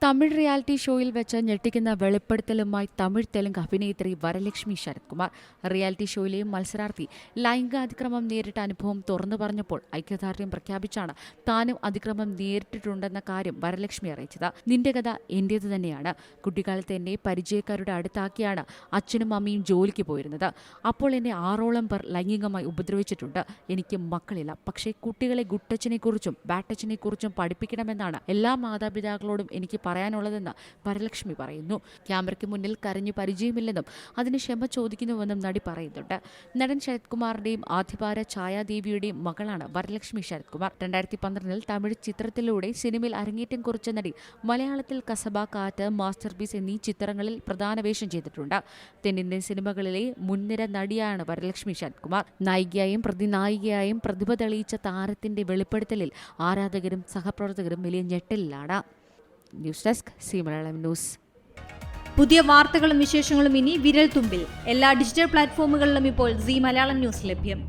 Tamil reality ഷോയിൽ വെച്ച് ഞെട്ടിക്കുന്ന വെളിപ്പെടുത്തലുമായി തമിഴ് തെലുങ്ക് അഭിനേത്രി വരലക്ഷ്മി ശരത്കുമാർ. റിയാലിറ്റി ഷോയിലെ മത്സരാർത്ഥി ലൈംഗികാതിക്രമം നേരിട്ട അനുഭവം തുറന്നു പറഞ്ഞപ്പോൾ ഐക്യദാർഢ്യം പ്രഖ്യാപിച്ചാണ് താനും അതിക്രമം നേരിട്ടിട്ടുണ്ടെന്ന കാര്യം വരലക്ഷ്മി അറിയിച്ചത്. നിന്റെ കഥ എന്റേത് തന്നെയാണ്. കുട്ടിക്കാലത്ത് എന്നെ പരിചയക്കാരുടെ അടുത്താക്കിയാണ് അച്ഛനും അമ്മയും ജോലിക്ക് പോയിരുന്നത്. അപ്പോൾ എന്നെ 6ഓളം പേർ ലൈംഗികമായി ഉപദ്രവിച്ചിട്ടുണ്ട്. എനിക്ക് മക്കളില്ല, പക്ഷേ കുട്ടികളെ ഗുട്ടച്ചനെക്കുറിച്ചും ബാറ്റച്ചനെക്കുറിച്ചും പഠിപ്പിക്കണമെന്നാണ് എല്ലാ മാതാപിതാക്കളോടും എനിക്ക് പറയാനുള്ളതെന്ന് വരലക്ഷ്മി പറയുന്നു. ക്യാമറയ്ക്ക് മുന്നിൽ കരഞ്ഞു പരിചയമില്ലെന്നും അതിന് ക്ഷമ ചോദിക്കുന്നുവെന്നും നടി പറയുന്നുണ്ട്. നടൻ ശരത്കുമാറിന്റെയും ആദ്യഭാര്യ ഛായാദേവിയുടെയും മകളാണ് വരലക്ഷ്മി ശരത്കുമാർ. 2012 തമിഴ് ചിത്രത്തിലൂടെ സിനിമയിൽ അരങ്ങേറ്റം കുറിച്ച നടി മലയാളത്തിൽ കസബ, കാറ്റ്, മാസ്റ്റർപീസ് എന്നീ ചിത്രങ്ങളിൽ പ്രധാന വേഷം ചെയ്തിട്ടുണ്ട്. തെന്നിന്ത്യൻ സിനിമകളിലെ മുൻനിര നടിയാണ് വരലക്ഷ്മി ശരത്കുമാർ. നായികയായും പ്രതിനായികയായും പ്രതിഭ തെളിയിച്ച താരത്തിന്റെ വെളിപ്പെടുത്തലിൽ ആരാധകരും സഹപ്രവർത്തകരും വലിയ ഞെട്ടലിലാണ്. News desk Zee Malayalam news. പുതിയ വാർത്തകളും വിശേഷങ്ങളും ഇനി വിരൽ തുമ്പിൽ. എല്ലാ ഡിജിറ്റൽ പ്ലാറ്റ്ഫോമുകളിലും ഇപ്പോൾ സി മലയാളം ന്യൂസ് ലഭ്യം.